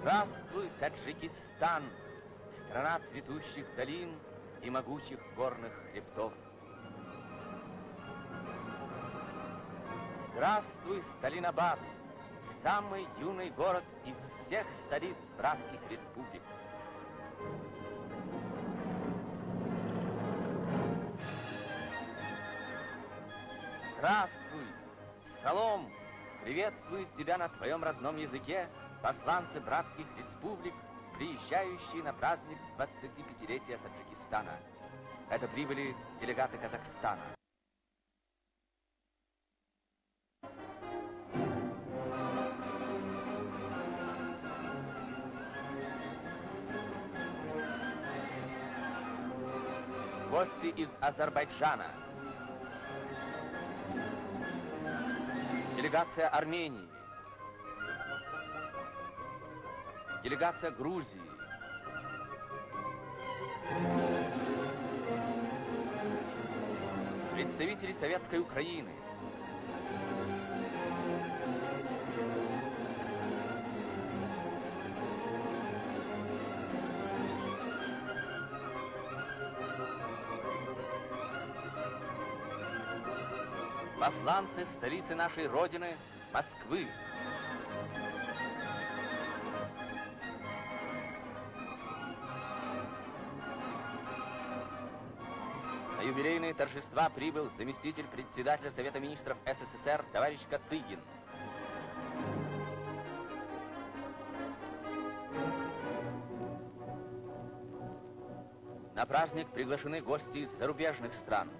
Здравствуй, Таджикистан, страна цветущих долин и могучих горных хребтов. Здравствуй, Сталинабад, самый юный город из всех столиц братских республик. Здравствуй, Салом, приветствует тебя на твоем родном языке посланцы братских республик, приезжающие на праздник 25-летия Таджикистана. Это прибыли делегаты Казахстана. Гости из Азербайджана. Делегация Армении. Делегация Грузии. Представители Советской Украины. Посланцы столицы нашей Родины, Москвы. На юбилейные торжества прибыл заместитель председателя Совета министров СССР товарищ Косыгин. На праздник приглашены гости из зарубежных стран.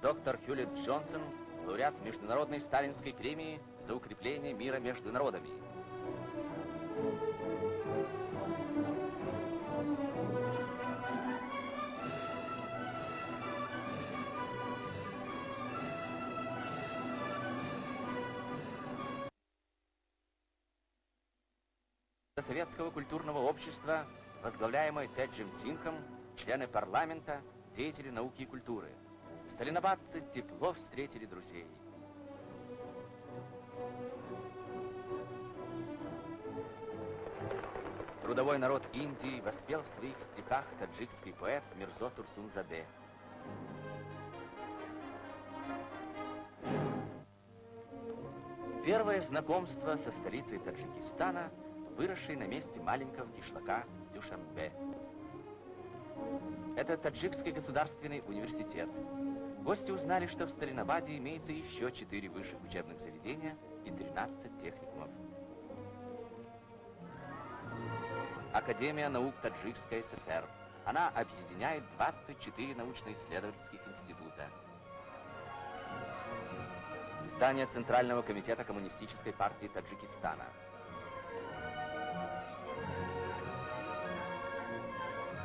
Доктор Хьюлетт Джонсон, лауреат Международной Сталинской премии за укрепление мира между народами. Советского культурного общества, возглавляемой Теджем Синхом, члены парламента, деятели науки и культуры. Сталинобадцы тепло встретили друзей. Трудовой народ Индии воспел в своих стихах таджикский поэт Мирзо Турсунзаде. Первое знакомство со столицей Таджикистана, выросшей на месте маленького кишлака Дюшанбе. Это Таджикский государственный университет. Гости узнали, что в Сталинабаде имеется еще 4 высших учебных заведения и 13 техникумов. Академия наук Таджикской ССР. Она объединяет 24 научно-исследовательских института. Здание Центрального комитета Коммунистической партии Таджикистана.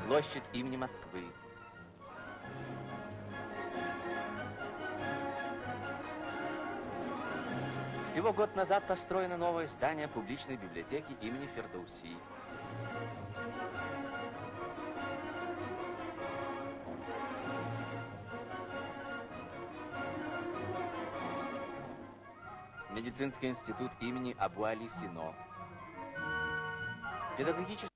Площадь имени Москвы. Всего год назад построено новое здание публичной библиотеки имени Фердоуси. Медицинский институт имени Абу-Али Сино. Педагогический.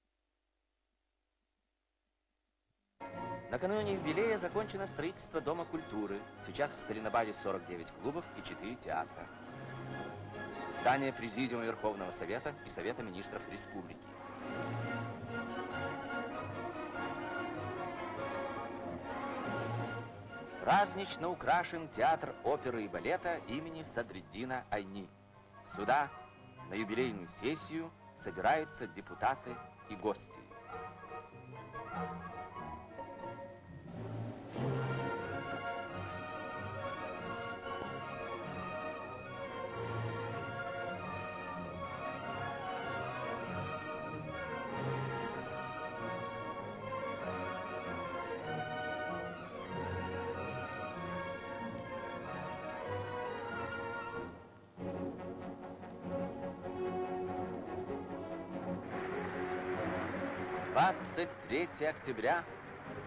Накануне юбилея закончено строительство Дома культуры. Сейчас в Сталинабаде 49 клубов и 4 театра. Здание Президиума Верховного Совета и Совета министров Республики. Празднично украшен театр оперы и балета имени Садриддина Айни. Сюда на юбилейную сессию собираются депутаты и гости. — 23 октября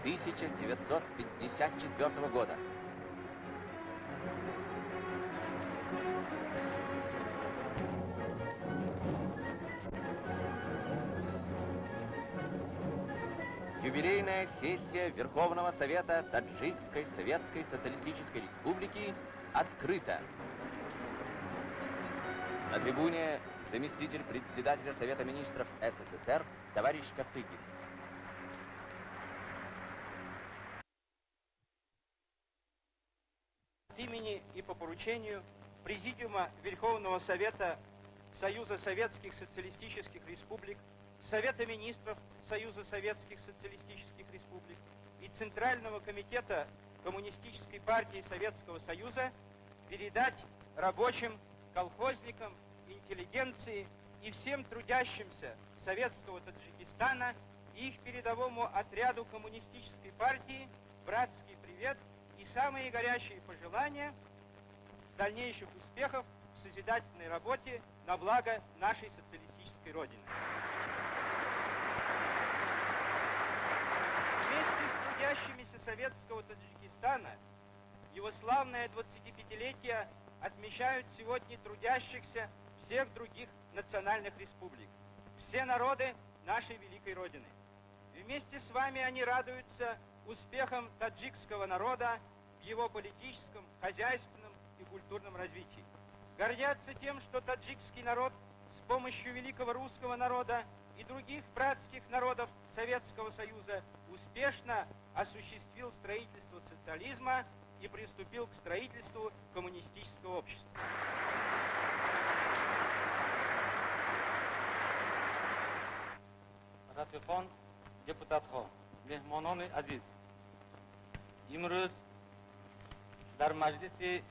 1954 года. Юбилейная сессия Верховного Совета Таджикской Советской Социалистической Республики открыта. На трибуне заместитель председателя Совета Министров СССР товарищ Косыгин. От имени и по поручению Президиума Верховного Совета Союза Советских Социалистических Республик, Совета Министров Союза Советских Социалистических Республик и Центрального комитета Коммунистической партии Советского Союза передать рабочим, колхозникам, интеллигенции и всем трудящимся Советского Таджикистана и их передовому отряду Коммунистической партии братский привет и самые горячие пожелания дальнейших успехов в созидательной работе на благо нашей социалистической Родины. Вместе с трудящимися Советского Таджикистана его славное 25-летие отмечают сегодня трудящихся всех других национальных республик, все народы нашей великой Родины. Вместе с вами они радуются успехам таджикского народа в его политическом, хозяйственном и культурном развитии. Гордятся тем, что таджикский народ с помощью великого русского народа и других братских народов Советского Союза успешно осуществил строительство социализма и приступил к строительству коммунистического общества. Ратифон, депутатхо, мехмонони азиз. Имрӯз дар маҷлиси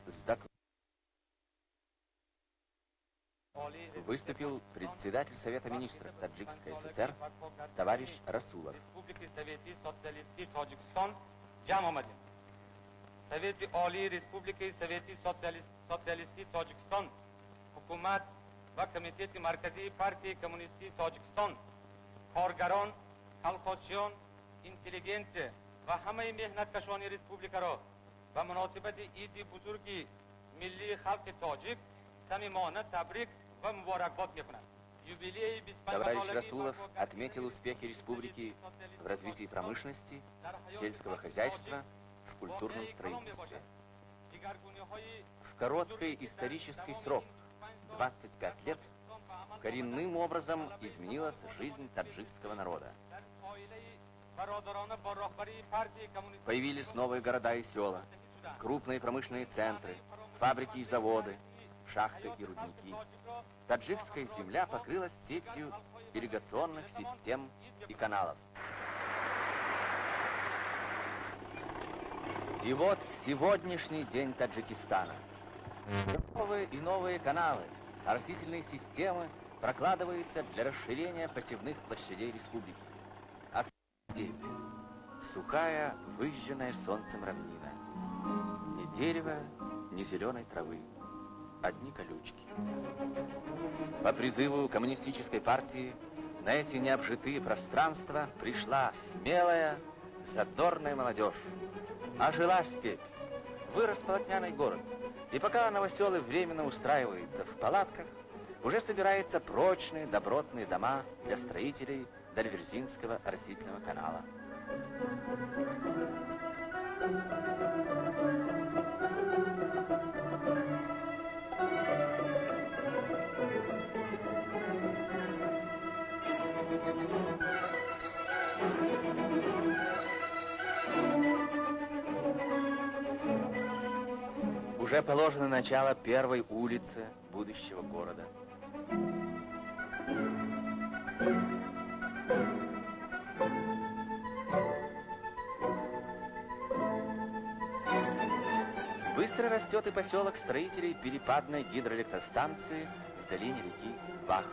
выступил председатель Совета Министров Таджикской ССР товарищ Расулов. Республики Совети Социалисти Тоҷикистон ҷамъ омадем. Совети Олии Республики Совети Социалисти Тоҷикистон, ҳукумат ва Комитети Марказии партияи Коммунистии Тоҷикистон, коргарон, колхозчиён, интеллигенсия ва ҳамаи меҳнаткашони республикаро ба муносибати иди бузурги миллии халқи тоҷик самимона табрик ва муборакбод мекунад. Юбилей Товарищ Расулов отметил успехи республики в развитии промышленности, сельского хозяйства, в культурном строительстве. В короткий исторический срок, 25 лет, коренным образом изменилась жизнь таджикского народа. Появились новые города и села, крупные промышленные центры, фабрики и заводы, шахты и рудники. Таджикская земля покрылась сетью ирригационных систем и каналов. И вот сегодняшний день Таджикистана. Новые и новые каналы, оросительные системы прокладываются для расширения посевных площадей республики. А степь, сухая, выжженная солнцем равнина. Ни дерева, ни зеленой травы. Одни колючки. По призыву коммунистической партии на эти необжитые пространства пришла смелая, задорная молодежь. Ожила степь, вырос полотняный город, и пока новоселы временно устраиваются в палатках, уже собираются прочные добротные дома для строителей Дальверзинского оросительного канала. Уже положено начало первой улицы будущего города. Быстро растет и поселок строителей перепадной гидроэлектростанции в долине реки Вахш.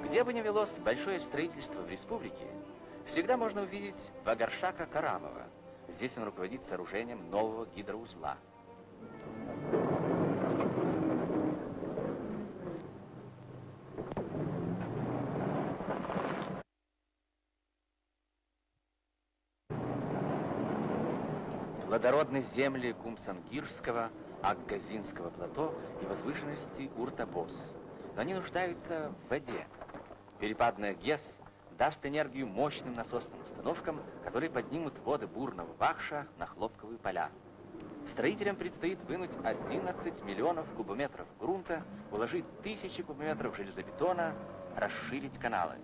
Где бы ни велось большое строительство в республике, всегда можно увидеть Вагаршака Карамова. Здесь он руководит сооружением нового гидроузла. Плодородные земли Кумсангирского, Акгазинского плато и возвышенности Уртабос. Но они нуждаются в воде. Перепадная ГЭС даст энергию мощным насосным установкам, которые поднимут воды бурного Вахша на хлопковые поля. Строителям предстоит вынуть 11 миллионов кубометров грунта, уложить тысячи кубометров железобетона, расширить каналы.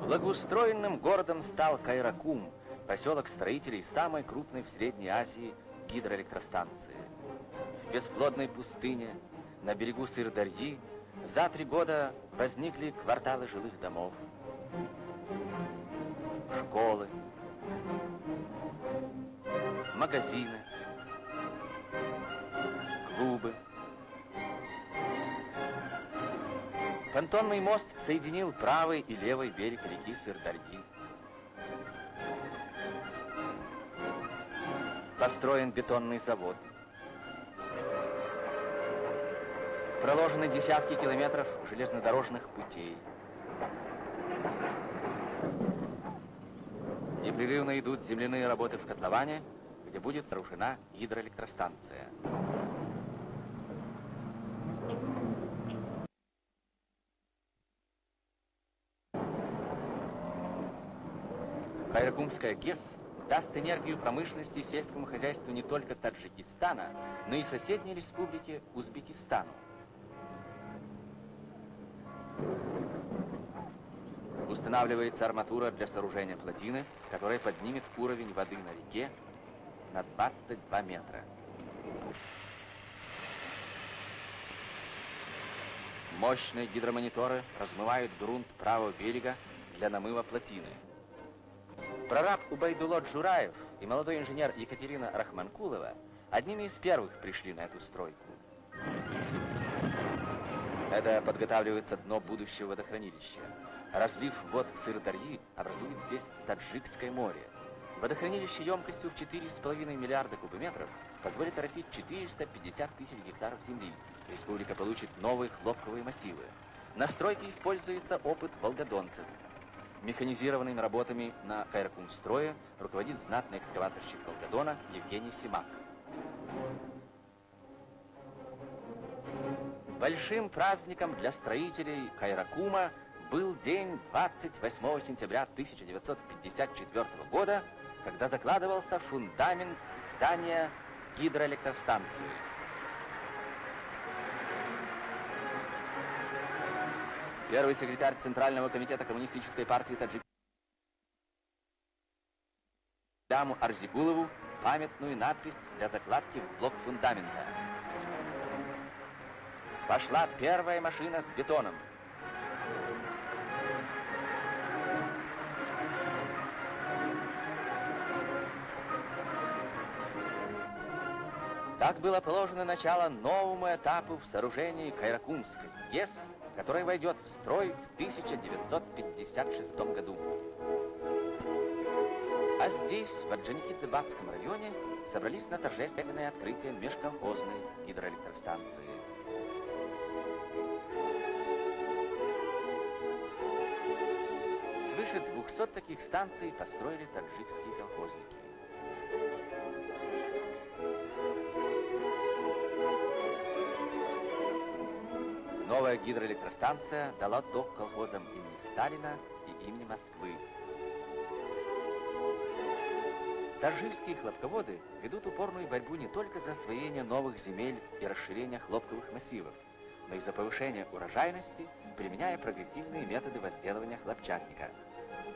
Благоустроенным городом стал Кайракум, поселок строителей самой крупной в Средней Азии гидроэлектростанции. В бесплодной пустыне, на берегу Сырдарьи, за 3 года возникли кварталы жилых домов, школы, магазины, клубы. Понтонный мост соединил правый и левый берег реки Сырдарьи. Построен бетонный завод. Проложены десятки километров железнодорожных путей. Непрерывно идут земляные работы в котловане, где будет сооружена гидроэлектростанция. Кайракумская ГЭС даст энергию промышленности и сельскому хозяйству не только Таджикистана, но и соседней республике Узбекистану. Устанавливается арматура для сооружения плотины, которая поднимет уровень воды на реке на 22 метра. Мощные гидромониторы размывают грунт правого берега для намыва плотины. Прораб Убайдулло Джураев и молодой инженер Екатерина Рахманкулова одними из первых пришли на эту стройку. Это подготавливается дно будущего водохранилища. Разлив вод Сырдарьи образует здесь Таджикское море. Водохранилище емкостью в 4,5 миллиарда кубометров позволит оросить 450 тысяч гектаров земли. Республика получит новые хлопковые массивы. На стройке используется опыт волгодонцев. Механизированными работами на Кайракумстрое руководит знатный экскаваторщик Волгодона Евгений Симак. Большим праздником для строителей Кайракума был день 28 сентября 1954 года, когда закладывался фундамент здания гидроэлектростанции. Первый секретарь Центрального комитета Коммунистической партии Таджикистана Даму Арзигулову памятную надпись для закладки в блок фундамента. Пошла первая машина с бетоном. Так было положено начало новому этапу в сооружении Кайракумской ГЭС, который войдет в строй в 1956 году. А здесь, в Орджоникидзе-Батском районе, собрались на торжественное открытие межколхозной гидроэлектростанции. Свыше 200 таких станций построили таджикские колхозники. Новая гидроэлектростанция дала ток колхозам имени Сталина и имени Москвы. Таджикские хлопководы ведут упорную борьбу не только за освоение новых земель и расширение хлопковых массивов, но и за повышение урожайности, применяя прогрессивные методы возделывания хлопчатника.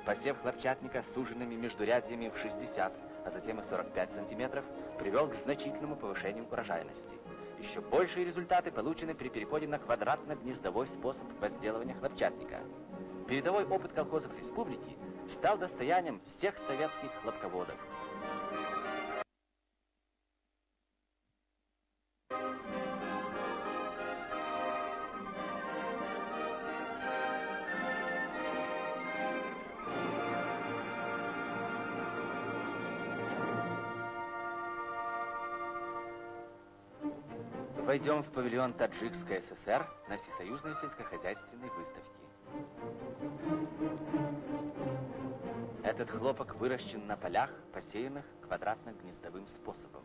Посев хлопчатника с суженными междурядьями в 60, а затем и 45 сантиметров, привел к значительному повышению урожайности. Еще большие результаты получены при переходе на квадратно-гнездовой способ возделывания хлопчатника. Передовой опыт колхозов республики стал достоянием всех советских хлопководов. Пойдем в павильон Таджикской ССР на Всесоюзной сельскохозяйственной выставке. Этот хлопок выращен на полях, посеянных квадратно-гнездовым способом.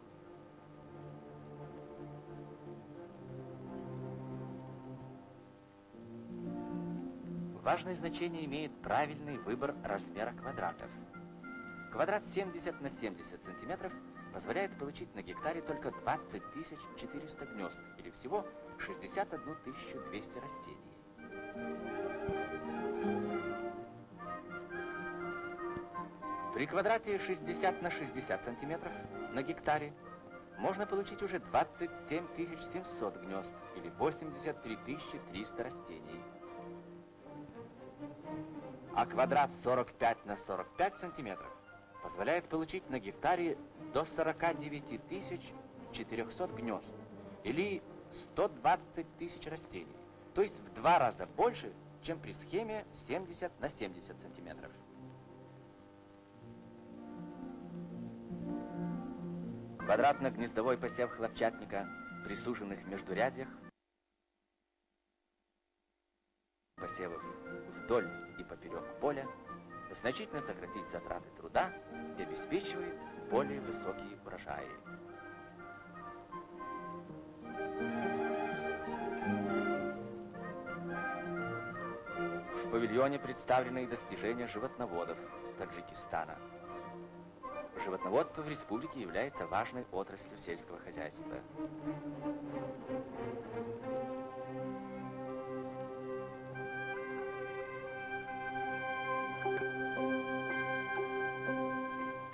Важное значение имеет правильный выбор размера квадратов. Квадрат 70 на 70 сантиметров позволяет получить на гектаре только 20 400 гнезд, или всего 61 200 растений. При квадрате 60 на 60 сантиметров на гектаре можно получить уже 27 700 гнезд, или 83 300 растений. А квадрат 45 на 45 сантиметров позволяет получить на гектаре до 49 400 гнезд, или 120 тысяч растений, то есть в 2 раза больше, чем при схеме 70 на 70 сантиметров. Квадратно-гнездовой посев хлопчатника при суженных междурядьях, посевов вдоль и поперек поля, значительно сократить затраты труда и обеспечивает более высокие урожаи. В павильоне представлены и достижения животноводов Таджикистана. Животноводство в республике является важной отраслью сельского хозяйства.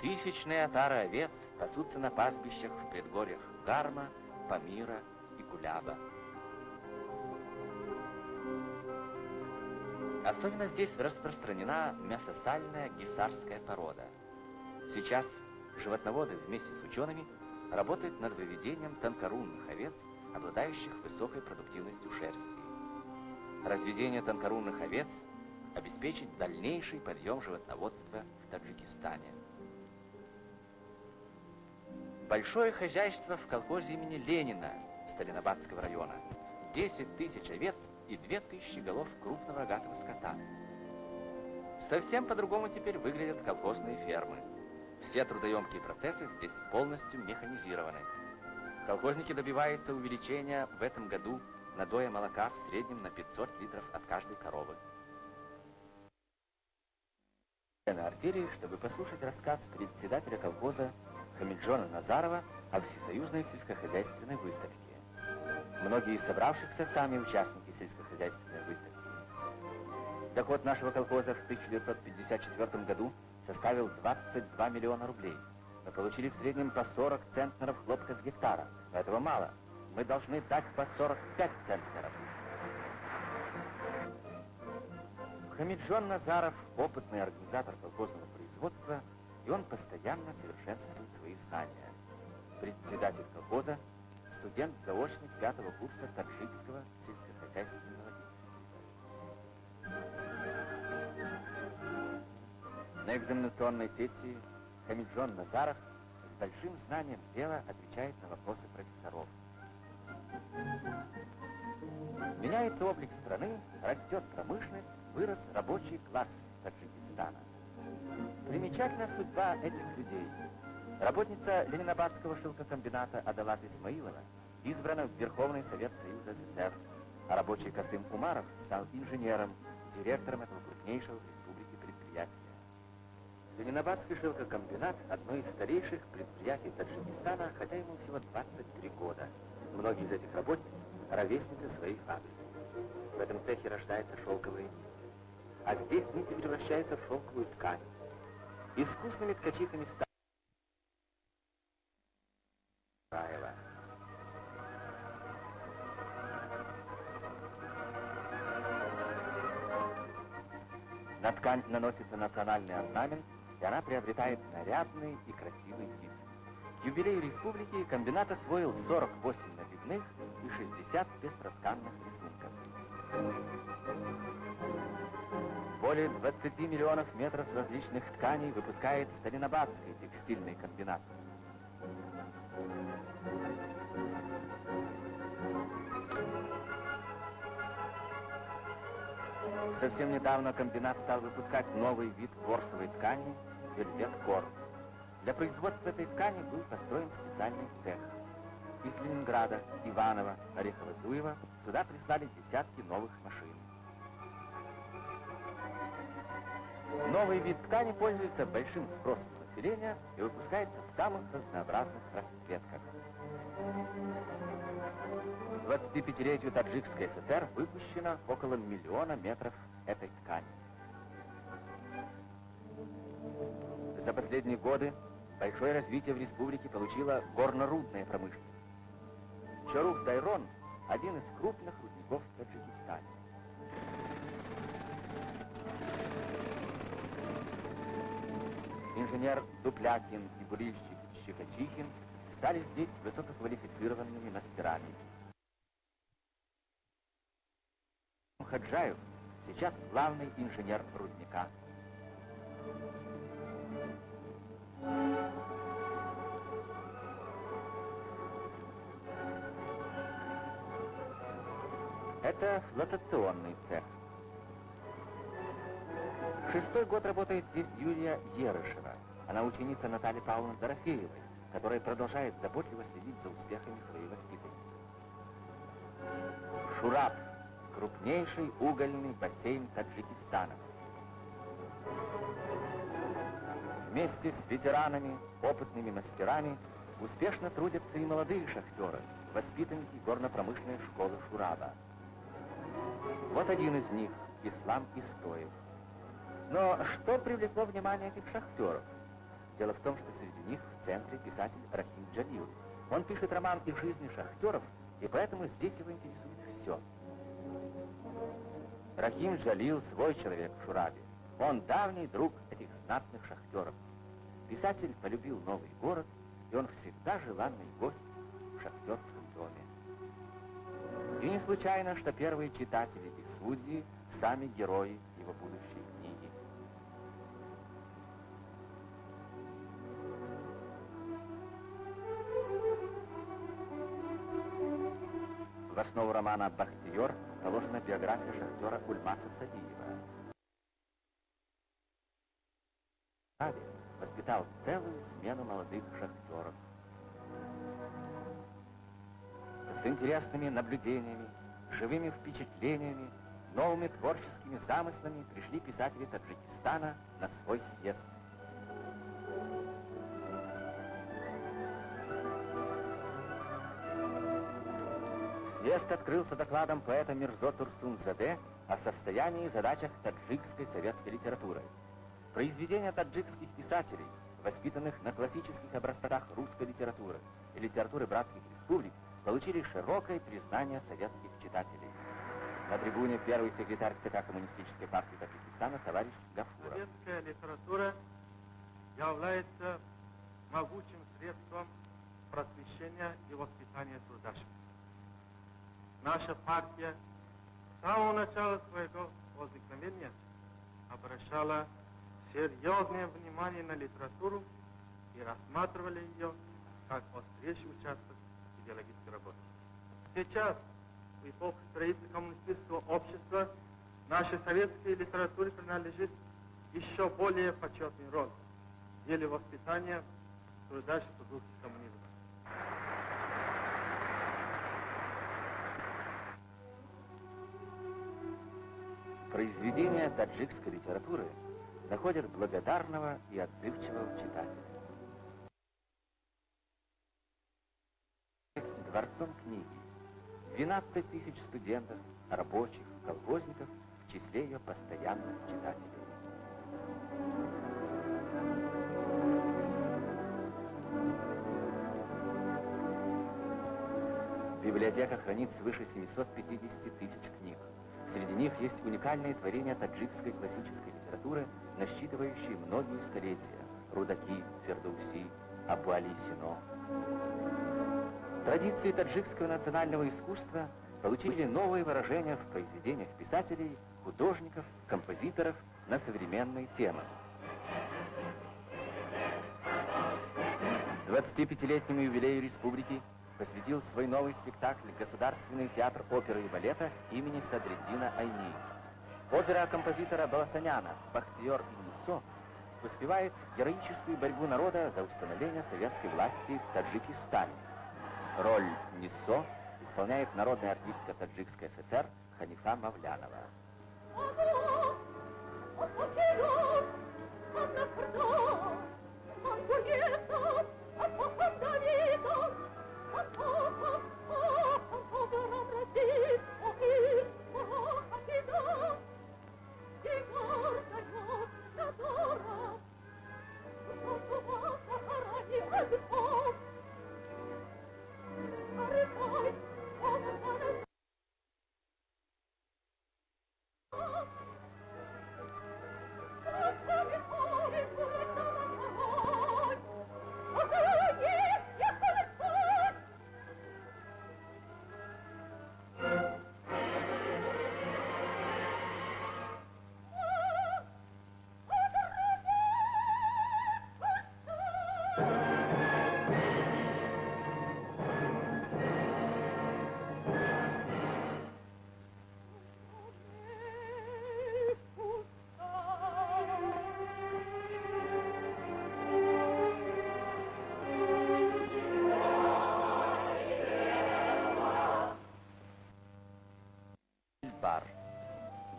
Тысячные отары овец пасутся на пастбищах в предгорьях Гарма, Памира и Куляба. Особенно здесь распространена мясосальная гисарская порода. Сейчас животноводы вместе с учеными работают над выведением тонкорунных овец, обладающих высокой продуктивностью шерсти. Разведение тонкорунных овец обеспечит дальнейший подъем животноводства в Таджикистане. Большое хозяйство в колхозе имени Ленина Сталинобадского района. 10 тысяч овец и 2000 голов крупного рогатого скота. Совсем по-другому теперь выглядят колхозные фермы. Все трудоемкие процессы здесь полностью механизированы. Колхозники добиваются увеличения в этом году надоя молока в среднем на 500 литров от каждой коровы. На артерии, чтобы послушать рассказ председателя колхоза Хамиджона Назарова о всесоюзной сельскохозяйственной выставке. Многие из собравшихся сами участники сельскохозяйственной выставки. Доход нашего колхоза в 1954 году составил 22 миллиона рублей. Мы получили в среднем по 40 центнеров хлопка с гектара. Но этого мало. Мы должны дать по 45 центнеров. Хамиджон Назаров – опытный организатор колхозного производства, и он постоянно совершенствует свои знания. Председатель колхоза – студент-заочник 5-го курса Таджикского сельскохозяйственного института. На экзаменационной сессии Хамиджон Назаров с большим знанием дела отвечает на вопросы профессоров. Меняется облик страны, растет промышленность, вырос рабочий класс Таджикистана. Примечательна судьба этих людей. Работница Ленинабадского шелкокомбината Адалат Исмаилова избрана в Верховный Совет Союза СССР, а рабочий Касым Умаров стал инженером, директором этого крупнейшего в республике предприятия. Ленинабадский шелкокомбинат – одно из старейших предприятий Таджикистана, хотя ему всего 23 года. Многие из этих работниц – ровесницы своих фабрик. В этом цехе рождается шелковая нить. А здесь нить превращается в шелковую ткань. Искусными ткачихами стали Раева. На ткань наносится национальный орнамент, и она приобретает нарядный и красивый вид. К юбилею республики комбинат освоил 48 набивных и 60 пестротканных рисунков. Более 20 миллионов метров различных тканей выпускает Сталинобадский текстильный комбинат. Совсем недавно комбинат стал выпускать новый вид ворсовой ткани – вельвет-кор. Для производства этой ткани был построен специальный цех. Из Ленинграда, Иваново, Орехово-Зуево сюда прислали десятки новых машин. Новый вид ткани пользуется большим спросом населения и выпускается в самых разнообразных расцветках. К 25-летию Таджикской ССР выпущено около 1 миллиона метров этой ткани. За последние годы большое развитие в республике получила горно-рудная промышленность. Чорук-Дайрон – один из крупных рудников в Таджикистане. Инженер Дуплякин и бурильщик Щекочихин стали здесь высококвалифицированными мастерами. Хаджаев сейчас главный инженер рудника. Это флотационный цех. 6-й год работает здесь Юлия Ерышева. Она ученица Натальи Павловны Дорофеевой, которая продолжает заботливо следить за успехами своей воспитанницы. Шураб – крупнейший угольный бассейн Таджикистана. Вместе с ветеранами, опытными мастерами успешно трудятся и молодые шахтеры, воспитанники горно-промышленной школы Шураба. Вот один из них – Ислам Истоев. Но что привлекло внимание этих шахтеров? Дело в том, что среди них в центре писатель Рахим Джалил. Он пишет роман из жизни шахтеров, и поэтому здесь его интересует все. Рахим Джалил – свой человек в Шурабе. Он давний друг этих знатных шахтеров. Писатель полюбил новый город, и он всегда желанный гость в шахтерском доме. И не случайно, что первые читатели и судьи – сами герои его будущей книги. В основу романа «Бахтиер» положена биография шахтера Ульмаса Садиева. Воспитал целую смену молодых шахтеров. С интересными наблюдениями, живыми впечатлениями, новыми творческими замыслами пришли писатели Таджикистана на свой съезд. Съезд открылся докладом поэта Мирзо Турсунзаде о состоянии и задачах таджикской советской литературы. Произведения таджикских писателей, воспитанных на классических образцах русской литературы и литературы братских республик, получили широкое признание советских читателей. На трибуне первый секретарь ЦК Коммунистической партии Таджикистана товарищ Гафуров. Советская литература является могучим средством просвещения и воспитания трудящихся. Наша партия с самого начала своего возникновения обращала серьезное внимание на литературу и рассматривали ее как острейший участок идеологической работы. Сейчас, в эпоху строительства коммунистического общества, нашей советской литературе принадлежит еще более почетный роль в деле воспитания трудящихся в духе коммунизма. Произведения таджикской литературы находят благодарного и отзывчивого читателя. Дворцом книги 12 тысяч студентов, рабочих, колхозников в числе ее постоянных читателей. Библиотека хранит свыше 750 тысяч книг. Среди них есть уникальные творения таджикской классической литературы, насчитывающие многие столетия – Рудаки, Фердауси, Абу-Али Сино. Традиции таджикского национального искусства получили новые выражения в произведениях писателей, художников, композиторов на современные темы. 25-летнему юбилею республики посвятил свой новый спектакль Государственный театр оперы и балета имени Садриддина Айни. Опера композитора Баласаняна «Бахтиер и Нисо» воспевает героическую борьбу народа за установление советской власти в Таджикистане. Роль Нисо исполняет народная артистка Таджикской ССР Ханифа Мавлянова.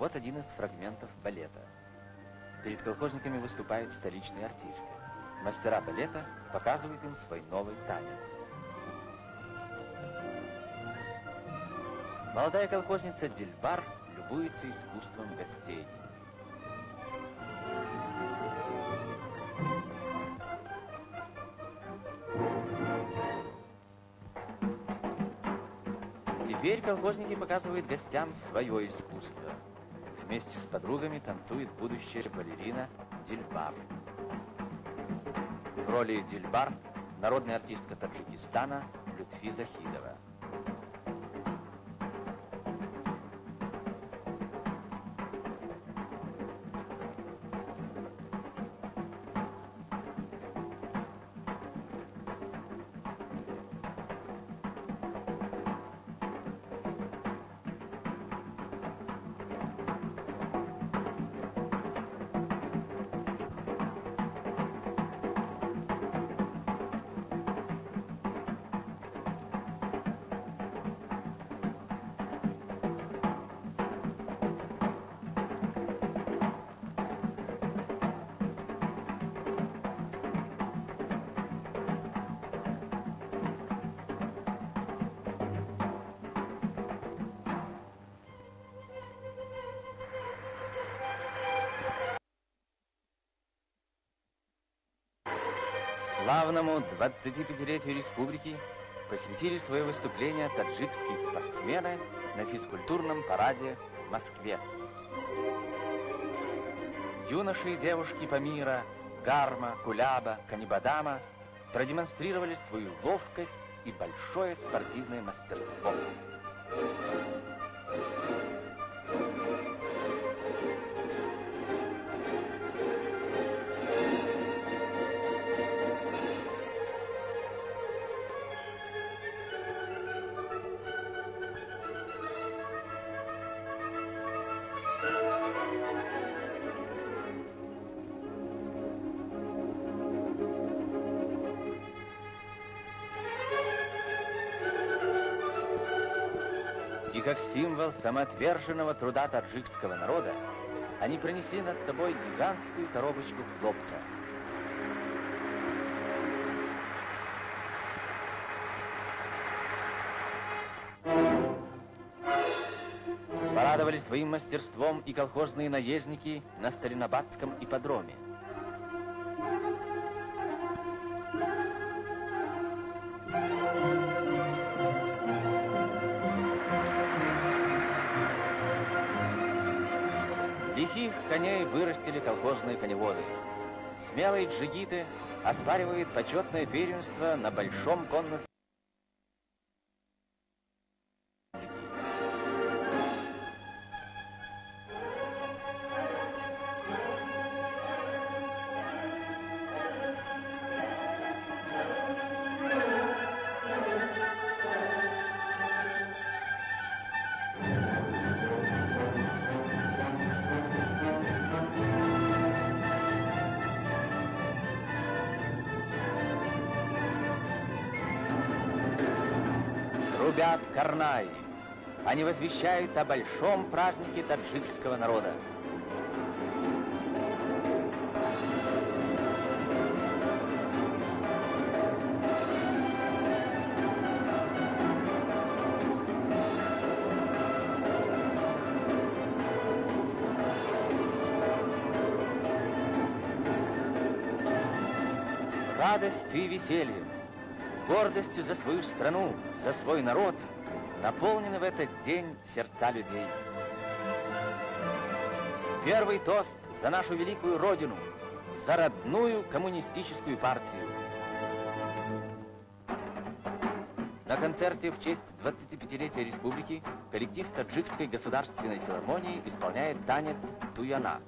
Вот один из фрагментов балета. Перед колхозниками выступают столичные артисты. Мастера балета показывают им свой новый танец. Молодая колхозница Дильбар любуется искусством гостей. Теперь колхозники показывают гостям свое искусство. Вместе с подругами танцует будущая балерина Дильбар. В роли Дильбар народная артистка Таджикистана Лютфи Захидова. Славному 25-летию республики посвятили свое выступление таджикские спортсмены на физкультурном параде в Москве. Юноши и девушки Памира, Гарма, Куляба, Канибадама продемонстрировали свою ловкость и большое спортивное мастерство. И как символ самоотверженного труда таджикского народа, они пронесли над собой гигантскую коробочку хлопка. Порадовали своим мастерством и колхозные наездники на Сталинобадском ипподроме. Лихих коней вырастили колхозные коневоды. Смелые джигиты оспаривают почетное первенство на большом конном. Трубят карнаи. Они возвещают о большом празднике таджикского народа. Радостью и весельем, гордостью за свою страну, за свой народ наполнены в этот день сердца людей. Первый тост за нашу великую Родину, за родную коммунистическую партию. На концерте в честь 25-летия республики коллектив Таджикской государственной филармонии исполняет танец «Туяна».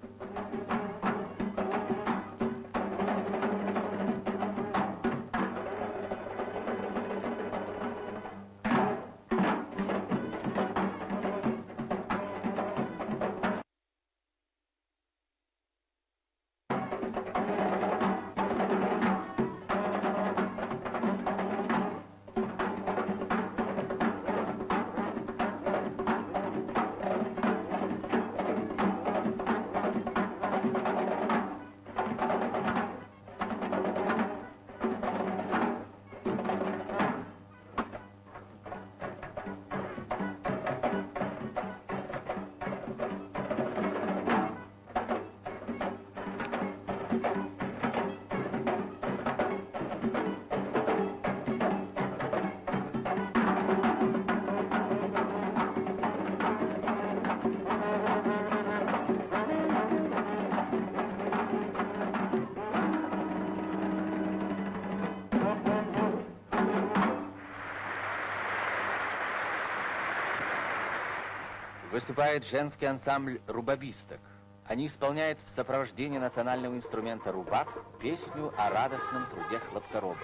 Выступает женский ансамбль рубабисток. Они исполняют в сопровождении национального инструмента рубаб песню о радостном труде хлопкоробов.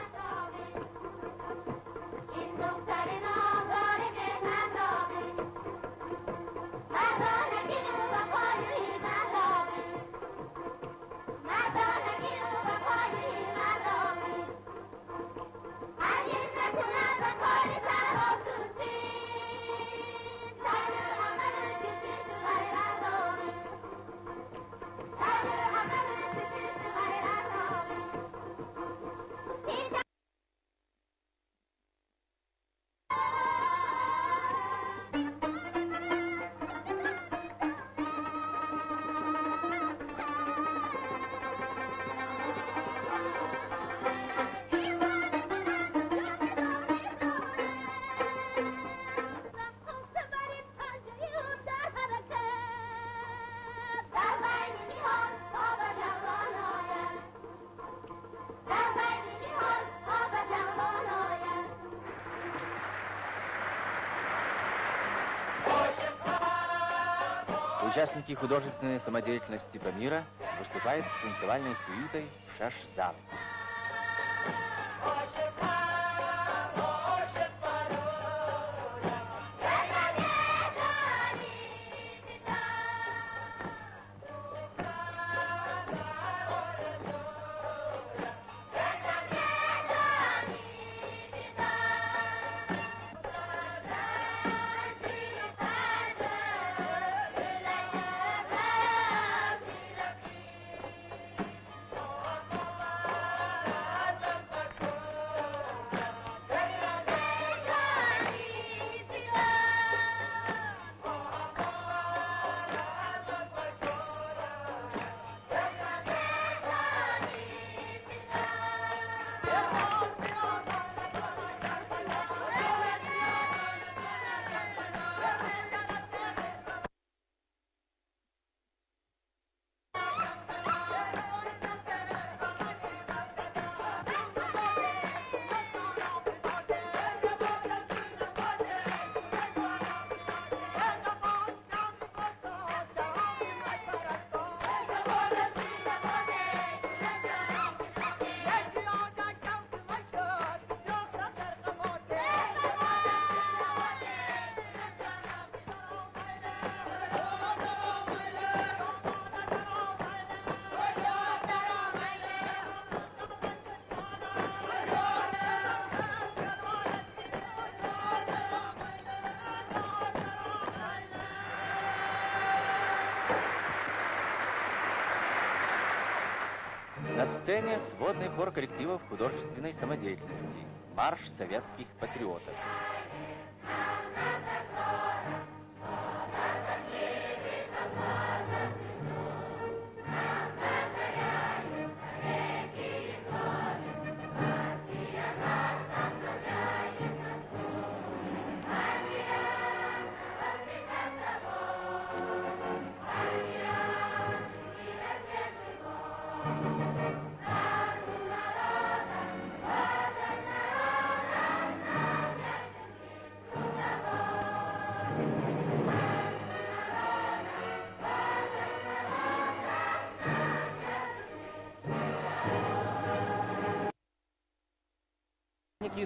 Участники художественной самодеятельности Памира выступают с танцевальной сюитой «Шашзам». На сцене сводный хор коллективов художественной самодеятельности «Марш советских патриотов».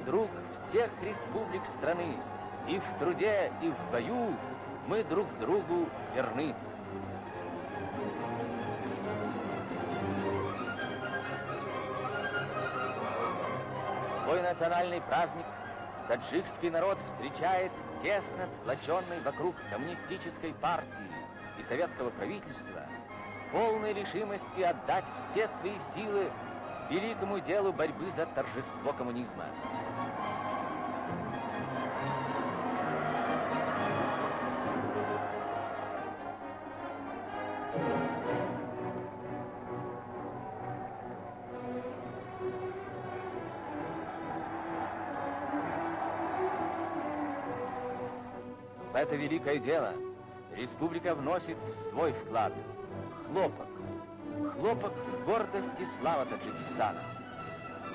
Друг всех республик страны, и в труде, и в бою мы друг другу верны. Свой национальный праздник таджикский народ встречает тесно сплоченный вокруг коммунистической партии и советского правительства, полной решимости отдать все свои силы великому делу борьбы за торжество коммунизма. В это великое дело республика вносит свой вклад – хлопок. Хлопок – гордость и слава Таджикистана.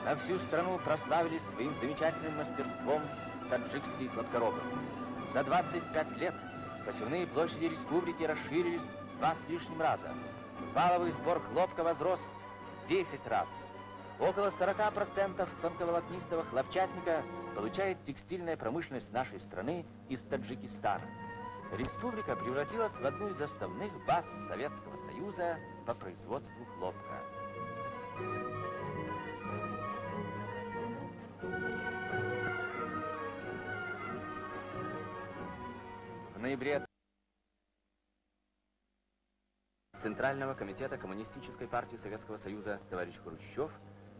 На всю страну прославились своим замечательным мастерством таджикские хлопкоробы. За 25 лет Посевные площади республики расширились в 2 с лишним раза. Валовый сбор хлопка возрос в 10 раз. Около 40% тонковолокнистого хлопчатника получает текстильная промышленность нашей страны из Таджикистана. Республика превратилась в одну из основных баз Советского Союза по производству хлопка. В ноябре Центрального комитета Коммунистической партии Советского Союза товарищ Хрущев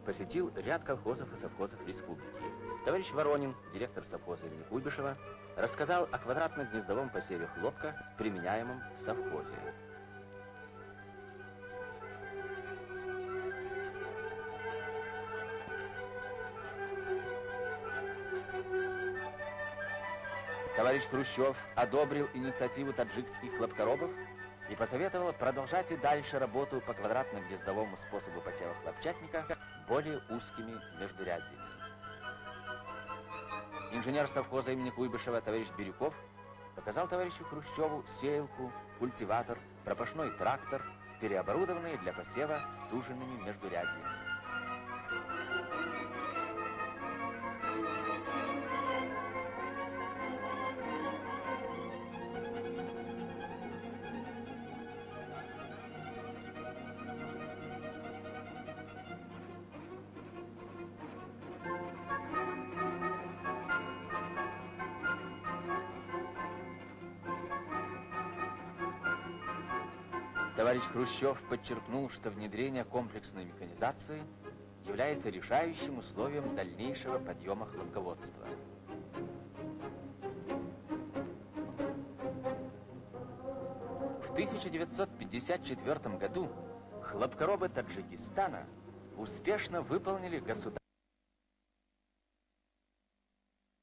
посетил ряд колхозов и совхозов республики. Товарищ Воронин, директор совхоза имени Куйбышева, рассказал о квадратно-гнездовом посеве хлопка, применяемом в совхозе. Товарищ Хрущев одобрил инициативу таджикских хлопкоробов и посоветовал продолжать и дальше работу по квадратно-гнездовому способу посева хлопчатника более узкими междурядьями. Инженер совхоза имени Куйбышева товарищ Бирюков показал товарищу Хрущеву сеялку, культиватор, пропашной трактор, переоборудованные для посева с суженными междурядьями. Товарищ Хрущев подчеркнул, что внедрение комплексной механизации является решающим условием дальнейшего подъема хлопководства. В 1954 году хлопкоробы Таджикистана успешно выполнили государственную.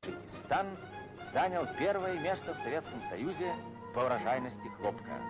Таджикистан занял первое место в Советском Союзе по урожайности хлопка.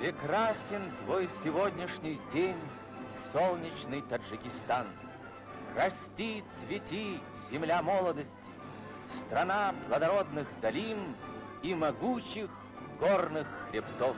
Прекрасен твой сегодняшний день, солнечный Таджикистан. Расти, цвети, земля молодости, страна плодородных долин и могучих горных хребтов.